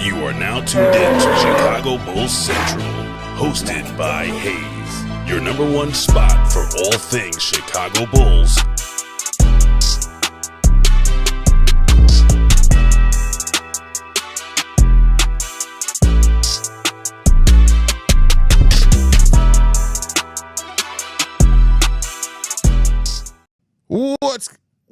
You are now tuned in to Chicago Bulls Central, hosted by Hayes, your number one spot for all things Chicago Bulls.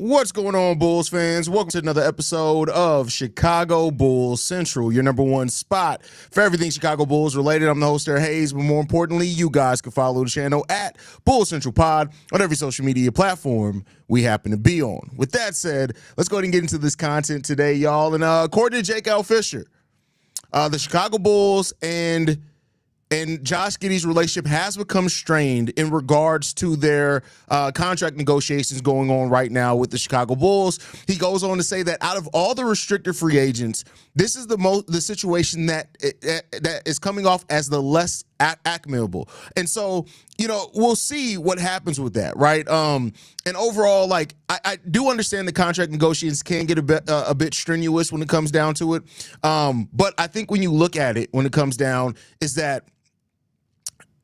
What's going on, Bulls fans? Welcome to another episode of Chicago Bulls Central, your number one spot for everything Chicago Bulls related. I'm the host there, Hayes, but more importantly, you guys can follow the channel at Bulls Central Pod on every social media platform we happen to be on. With that said, let's go ahead and get into this content today, y'all. And according to Fischer, the Chicago Bulls and Josh Giddy's relationship has become strained in regards to their contract negotiations going on right now with the Chicago Bulls. He goes on to say that out of all the restricted free agents, this is the situation that is coming off as the less amenable. And so, we'll see what happens with that, right? And overall, like, I do understand the contract negotiations can get a bit strenuous when it comes down to it. But I think when you look at it, when it comes down, is that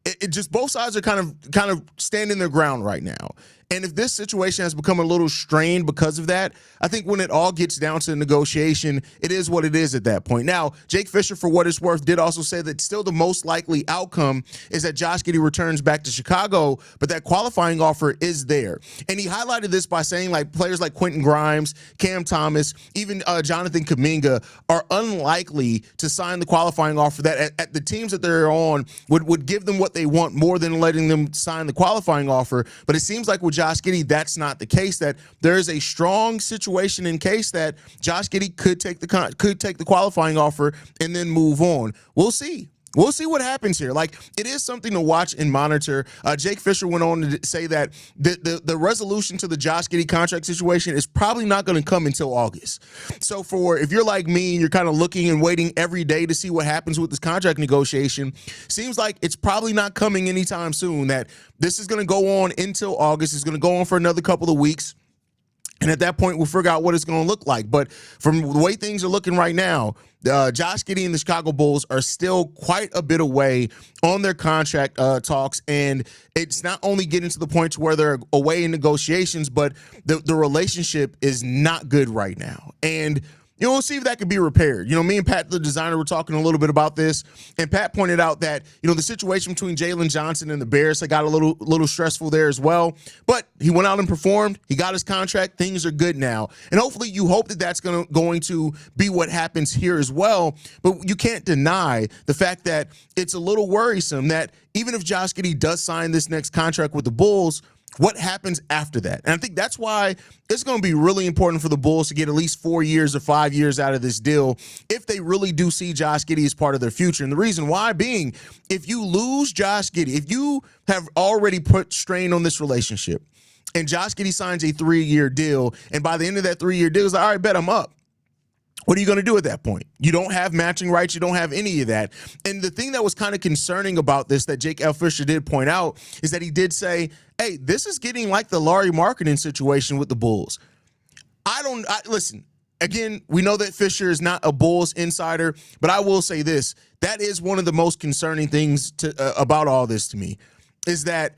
it just both sides are kind of standing their ground right now. And if this situation has become a little strained because of that, I think when it all gets down to the negotiation, it is what it is at that point. Now, Jake Fischer, for what it's worth, did also say that still the most likely outcome is that Josh Giddy returns back to Chicago, but that qualifying offer is there. And he highlighted this by saying, like, players like Quentin Grimes, Cam Thomas, even Jonathan Kuminga are unlikely to sign the qualifying offer that at the teams that they're on would give them what they want more than letting them sign the qualifying offer. But it seems like with Josh Giddy, that's not the case, that there is a strong situation in case that Josh Giddy could take the qualifying offer and then move on. We'll see. We'll see what happens here. Like, it is something to watch and monitor. Jake Fischer went on to say that the resolution to the Josh Giddy contract situation is probably not going to come until August. So if you're like me and you're kind of looking and waiting every day to see what happens with this contract negotiation, seems like it's probably not coming anytime soon, that this is going to go on until August. It's going to go on for another couple of weeks. And at that point, we'll figure out what it's going to look like. But from the way things are looking right now, Josh Giddy and the Chicago Bulls are still quite a bit away on their contract talks. And it's not only getting to the point where they're away in negotiations, but the relationship is not good right now. And we'll see if that can be repaired. Me and Pat, the designer, were talking a little bit about this, and Pat pointed out that, the situation between Jalen Johnson and the Bears got a little stressful there as well. But he went out and performed. He got his contract. Things are good now. And hopefully you hope that that's going to be what happens here as well. But you can't deny the fact that it's a little worrisome that even if Josh Giddy does sign this next contract with the Bulls, what happens after that? And I think that's why it's going to be really important for the Bulls to get at least 4 years or 5 years out of this deal if they really do see Josh Giddy as part of their future. And the reason why being, if you lose Josh Giddy, if you have already put strain on this relationship and Josh Giddy signs a 3-year deal, and by the end of that 3-year deal, it's like, all right, bet I'm up. What are you going to do at that point? You don't have matching rights. You don't have any of that. And the thing that was kind of concerning about this that Jake Fischer did point out is that he did say, hey, this is getting like the Lauri Markkanen situation with the Bulls. Listen, again, we know that Fischer is not a Bulls insider, but I will say this. That is one of the most concerning things about all this to me, is that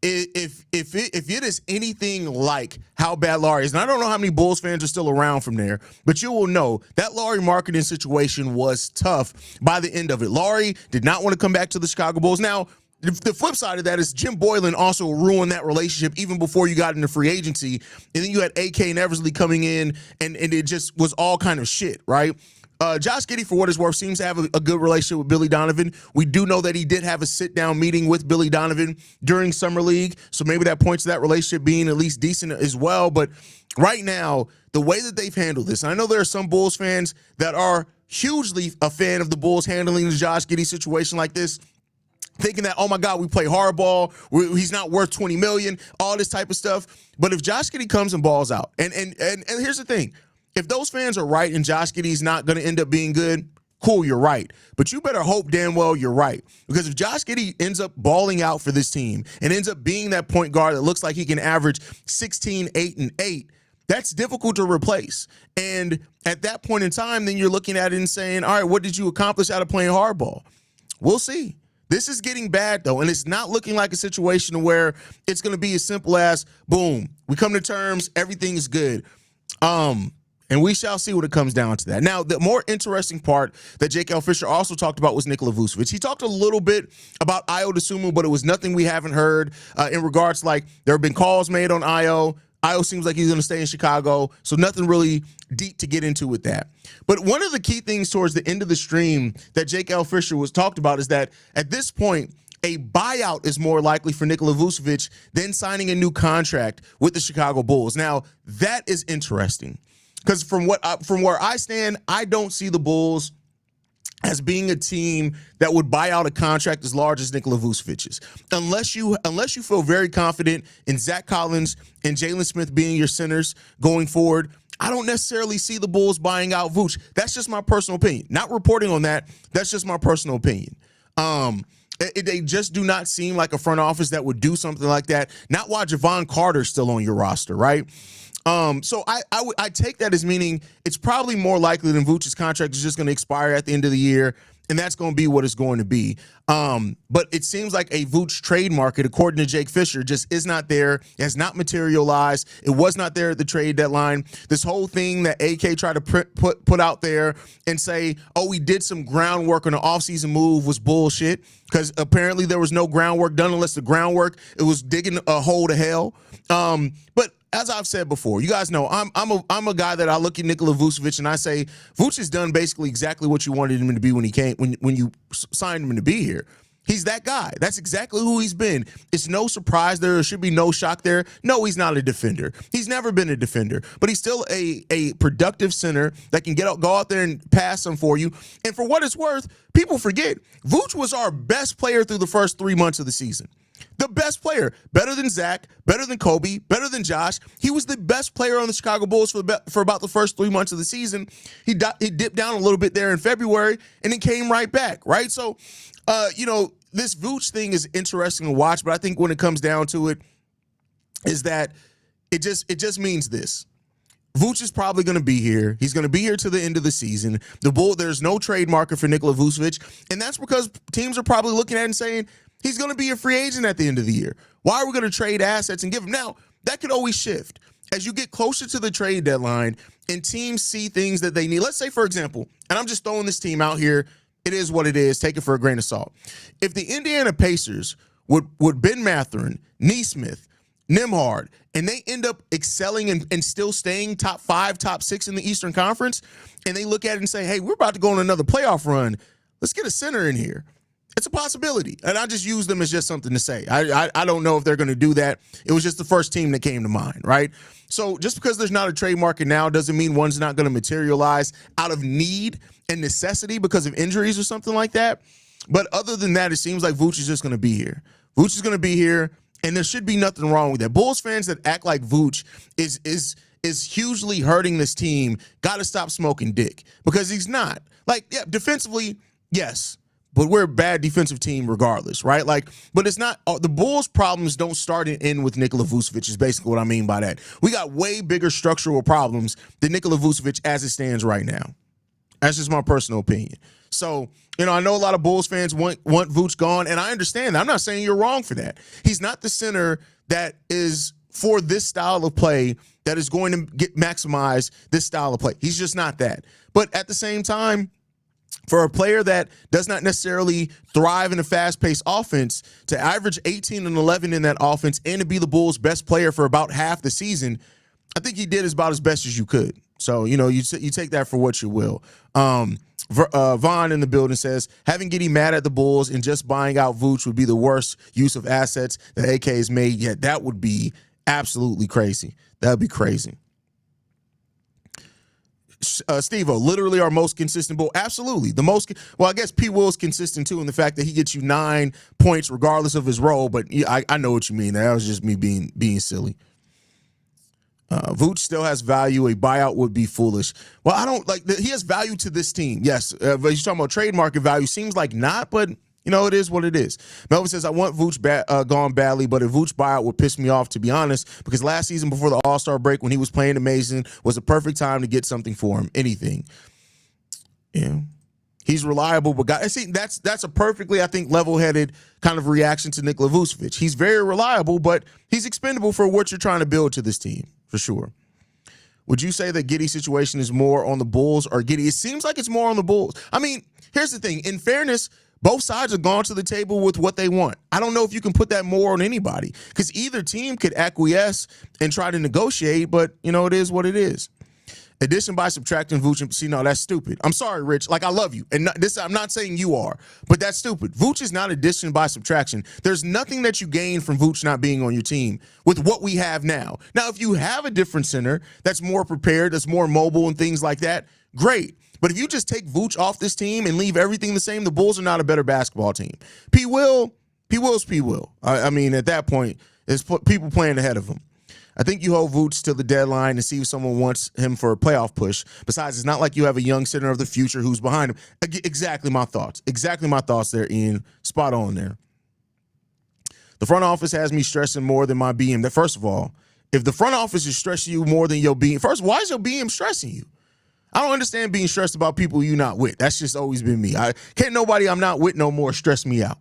if it is anything like how bad Lauri is, and I don't know how many Bulls fans are still around from there, but you will know that Lauri Markkanen situation was tough by the end of it. Lauri did not want to come back to the Chicago Bulls. Now, the flip side of that is Jim Boylen also ruined that relationship even before you got into free agency. And then you had A.K. Eversley coming in, and it just was all kind of shit, right? Josh Giddy, for what it's worth, seems to have a good relationship with Billy Donovan. We do know that he did have a sit-down meeting with Billy Donovan during Summer League, so maybe that points to that relationship being at least decent as well. But right now, the way that they've handled this, and I know there are some Bulls fans that are hugely a fan of the Bulls handling the Josh Giddy situation like this, thinking that, oh my God, we play hardball, he's not worth $20 million, all this type of stuff. But if Josh Giddy comes and balls out, and here's the thing, if those fans are right and Josh Giddy's not going to end up being good, cool, you're right. But you better hope damn well you're right. Because if Josh Giddy ends up balling out for this team and ends up being that point guard that looks like he can average 16, 8, and 8, That's difficult to replace. And at that point in time, then you're looking at it and saying, all right, what did you accomplish out of playing hardball? We'll see. This is getting bad, though, and it's not looking like a situation where it's going to be as simple as, boom, we come to terms, everything is good. And we shall see what it comes down to that. Now, the more interesting part that J.K. Fischer also talked about was Nikola Vucevic. He talked a little bit about Ayo Dosunmu, but it was nothing we haven't heard in regards to, like, there have been calls made on Ayo. Ayo seems like he's going to stay in Chicago, so nothing really deep to get into with that. But one of the key things towards the end of the stream that J.K. Fischer was talked about is that at this point, a buyout is more likely for Nikola Vucevic than signing a new contract with the Chicago Bulls. Now, that is interesting. Because from where I stand, I don't see the Bulls as being a team that would buy out a contract as large as Nikola Vucevic's. Unless you feel very confident in Zach Collins and Jalen Smith being your centers going forward, I don't necessarily see the Bulls buying out Vooch. That's just my personal opinion. Not reporting on that. That's just my personal opinion. They just do not seem like a front office that would do something like that. Not while Javon Carter's still on your roster, right? So I take that as meaning it's probably more likely than Vooch's contract is just going to expire at the end of the year, and that's going to be what it's going to be. But it seems like a Vooch trade market, according to Jake Fischer, just is not there. It has not materialized. It was not there at the trade deadline. This whole thing that AK tried to put out there and say, oh, we did some groundwork on an offseason move was bullshit, because apparently there was no groundwork done unless the groundwork, it was digging a hole to hell. But as I've said before, you guys know I'm a guy that I look at Nikola Vucevic and I say Vooch has done basically exactly what you wanted him to be when he came when you signed him to be here. He's that guy. That's exactly who he's been. It's no surprise there. There should be no shock there. No, he's not a defender. He's never been a defender, but he's still a productive center that can go out there and pass them for you. And for what it's worth, people forget Vooch was our best player through the first 3 months of the season. The best player, better than Zach, better than Kobe, better than Josh. He was the best player on the Chicago Bulls for about the first 3 months of the season. He dipped down a little bit there in February and then came right back, right? So, this Vooch thing is interesting to watch, but I think when it comes down to it is that it just means this. Vooch is probably going to be here. He's going to be here to the end of the season. There's no trade market for Nikola Vucevic, and that's because teams are probably looking at it and saying, he's going to be a free agent at the end of the year. Why are we going to trade assets and give him? Now, that could always shift. As you get closer to the trade deadline and teams see things that they need. Let's say, for example, and I'm just throwing this team out here, it is what it is. Take it for a grain of salt. If the Indiana Pacers would Ben Mathurin, Nesmith, Nembhard, and they end up excelling and still staying top 5, top 6 in the Eastern Conference, and they look at it and say, hey, we're about to go on another playoff run. Let's get a center in here. It's a possibility, and I just use them as just something to say. I don't know if they're going to do that. It was just the first team that came to mind, right? So just because there's not a trade market now doesn't mean one's not going to materialize out of need and necessity because of injuries or something like that. But other than that, it seems like Vooch is just going to be here. Vooch is going to be here, and there should be nothing wrong with that. Bulls fans that act like Vooch is hugely hurting this team got to stop smoking dick, because he's not. Like, yeah, defensively, yes. But we're a bad defensive team regardless, right? Like, but it's not the Bulls' problems don't start and end with Nikola Vucevic is basically what I mean by that. We got way bigger structural problems than Nikola Vucevic as it stands right now. That's just my personal opinion. So, I know a lot of Bulls fans want Vooch gone, and I understand that. I'm not saying you're wrong for that. He's not the center that is for this style of play that is going to maximize this style of play. He's just not that. But at the same time, for a player that does not necessarily thrive in a fast-paced offense, to average 18 and 11 in that offense and to be the Bulls' best player for about half the season, I think he did about as best as you could. So, you take that for what you will. Vaughn in the building says, having Giddey mad at the Bulls and just buying out Vooch would be the worst use of assets that AK has made yet. That would be absolutely crazy. That would be crazy. Steve-O, literally our most consistent Bull. Absolutely. I guess P. Will's consistent too in the fact that he gets you 9 points regardless of his role, but I know what you mean. That was just me being silly. Vooch still has value. A buyout would be foolish. Well, he has value to this team. Yes. But you're talking about trade market value. Seems like not, but It is what it is. Melvin says, I want Vooch gone badly, but a Vooch buyout would piss me off, to be honest, because last season before the All-Star break when he was playing amazing was a perfect time to get something for him, anything. Yeah. He's reliable, but that's a perfectly, I think, level-headed kind of reaction to Nikola Vucevic. He's very reliable, but he's expendable for what you're trying to build to this team, for sure. Would you say that Giddey's situation is more on the Bulls or Giddey? It seems like it's more on the Bulls. I mean, here's the thing. In fairness, both sides have gone to the table with what they want. I don't know if you can put that more on anybody because either team could acquiesce and try to negotiate, but, it is what it is. Addition by subtracting Vooch. See, no, that's stupid. I'm sorry, Rich. Like, I love you. And I'm not saying you are, but that's stupid. Vooch is not addition by subtraction. There's nothing that you gain from Vooch not being on your team with what we have now. Now, if you have a different center that's more prepared, that's more mobile and things like that, great. But if you just take Vooch off this team and leave everything the same, the Bulls are not a better basketball team. P. Will's P. Will. I mean, at that point, there's people playing ahead of him. I think you hold Vooch till the deadline to see if someone wants him for a playoff push. Besides, it's not like you have a young center of the future who's behind him. Exactly my thoughts. Exactly my thoughts there, Ian. Spot on there. The front office has me stressing more than my BM. First of all, if the front office is stressing you more than your BM, first, why is your BM stressing you? I don't understand being stressed about people you're not with. That's just always been me. Can't nobody I'm not with no more stress me out.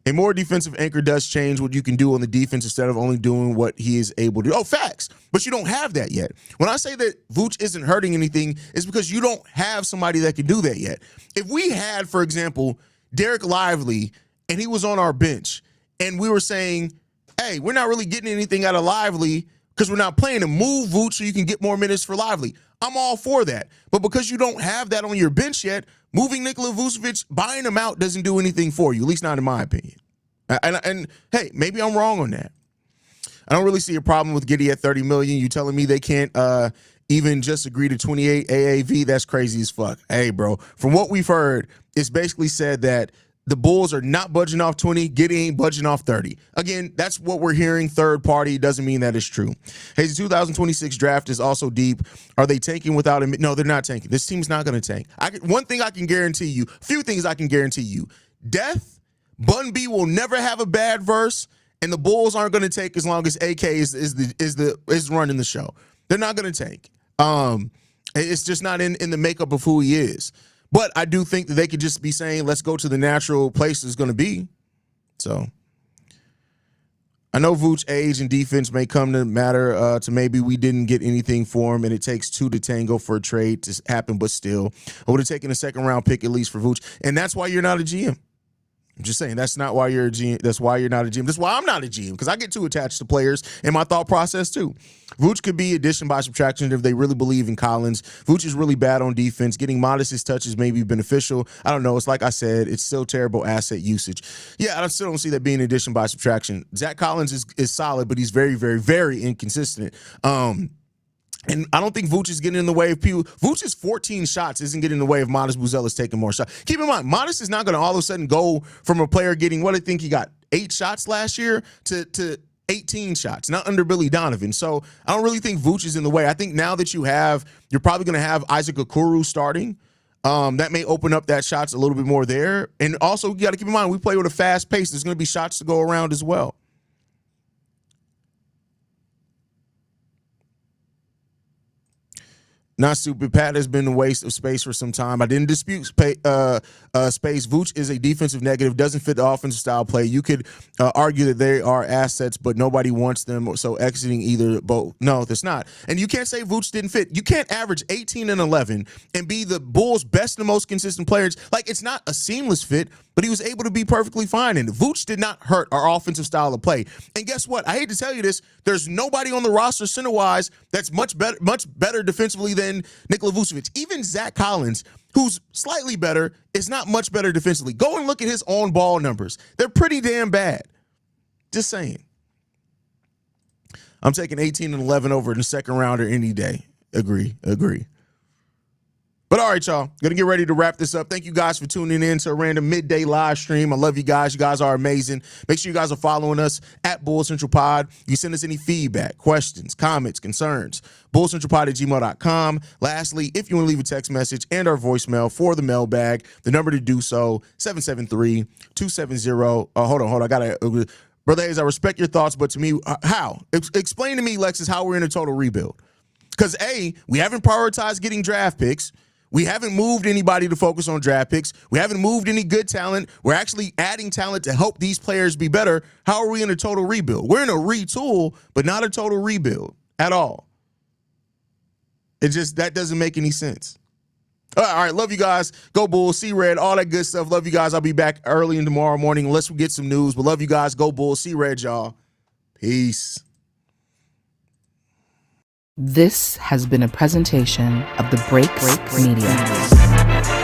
A more defensive anchor does change what you can do on the defense instead of only doing what he is able to do. Oh, facts. But you don't have that yet. When I say that Vooch isn't hurting anything, it's because you don't have somebody that can do that yet. If we had, for example, Derek Lively and he was on our bench and we were saying, hey, we're not really getting anything out of Lively because we're not playing him, move Vooch so you can get more minutes for Lively. I'm all for that. But because you don't have that on your bench yet, moving Nikola Vucevic, buying him out doesn't do anything for you, at least not in my opinion. And hey, maybe I'm wrong on that. I don't really see a problem with Giddey at $30 million. You telling me they can't even just agree to 28 AAV? That's crazy as fuck. Hey, bro, from what we've heard, it's basically said that the Bulls are not budging off 20. Giddey ain't budging off 30. Again, that's what we're hearing. Third party doesn't mean that it's true. Hey, the 2026 draft is also deep. Are they tanking without him? No, they're not tanking. This team's not going to tank. One thing I can guarantee you, a few things I can guarantee you. Death, Bun B will never have a bad verse, and the Bulls aren't going to take as long as AK is running the show. They're not going to tank. It's just not in the makeup of who he is. But I do think that they could just be saying, let's go to the natural place it's going to be. So I know Vooch age and defense may come to matter to maybe we didn't get anything for him and it takes two to tango for a trade to happen, but still, I would have taken a second-round pick at least for Vooch. And that's why you're not a GM. I'm just saying that's not why you're a GM. That's why you're not a GM. That's why I'm not a GM, because I get too attached to players in my thought process too. Vooch could be addition by subtraction if they really believe in Collins. Vooch is really bad on defense. Getting Modest's touches may be beneficial. I don't know. It's like I said, it's still terrible asset usage. Yeah, I still don't see that being addition by subtraction. Zach Collins is solid, but he's very, very, very inconsistent. And I don't think Vooch is getting in the way of people. Vooch's 14 shots isn't getting in the way of Modest Buzelis taking more shots. Keep in mind, Modest is not going to all of a sudden go from a player getting, what I think he got, 8 shots last year to 18 shots, not under Billy Donovan. So I don't really think Vooch is in the way. I think now that you're probably going to have Isaac Okoro starting. That may open up that shots a little bit more there. And also, you got to keep in mind, we play with a fast pace. There's going to be shots to go around as well. Not stupid. Pat has been a waste of space for some time. I didn't dispute space. Vooch is a defensive negative, doesn't fit the offensive style play. You could argue that they are assets, but nobody wants them, so exiting either both. No, that's not. And you can't say Vooch didn't fit. You can't average 18 and 11 and be the Bulls' best and most consistent players. Like, it's not a seamless fit, but he was able to be perfectly fine. And Vooch did not hurt our offensive style of play. And guess what? I hate to tell you this. There's nobody on the roster center-wise that's much better defensively than Nikola Vucevic. Even Zach Collins, who's slightly better, is not much better defensively. Go and look at his on-ball numbers. They're pretty damn bad. Just saying. I'm taking 18 and 11 over in the second rounder any day. Agree. But all right, y'all, gonna get ready to wrap this up. Thank you guys for tuning in to a random midday live stream. I love you guys. You guys are amazing. Make sure you guys are following us at Bull Central Pod. You send us any feedback, questions, comments, concerns, bullcentralpod@gmail.com. Lastly, if you want to leave a text message and our voicemail for the mailbag, the number to do so, 773-270. Hold on. I gotta, Brother Hayes, I respect your thoughts, but to me, how? Explain to me, Lexus, how we're in a total rebuild. Because A, we haven't prioritized getting draft picks. We haven't moved anybody to focus on draft picks. We haven't moved any good talent. We're actually adding talent to help these players be better. How are we in a total rebuild? We're in a retool, but not a total rebuild at all. That doesn't make any sense. All right, love you guys. Go Bulls, see red, all that good stuff. Love you guys. I'll be back early in tomorrow morning unless we get some news. But love you guys. Go Bulls, see red, y'all. Peace. This has been a presentation of the Break Media.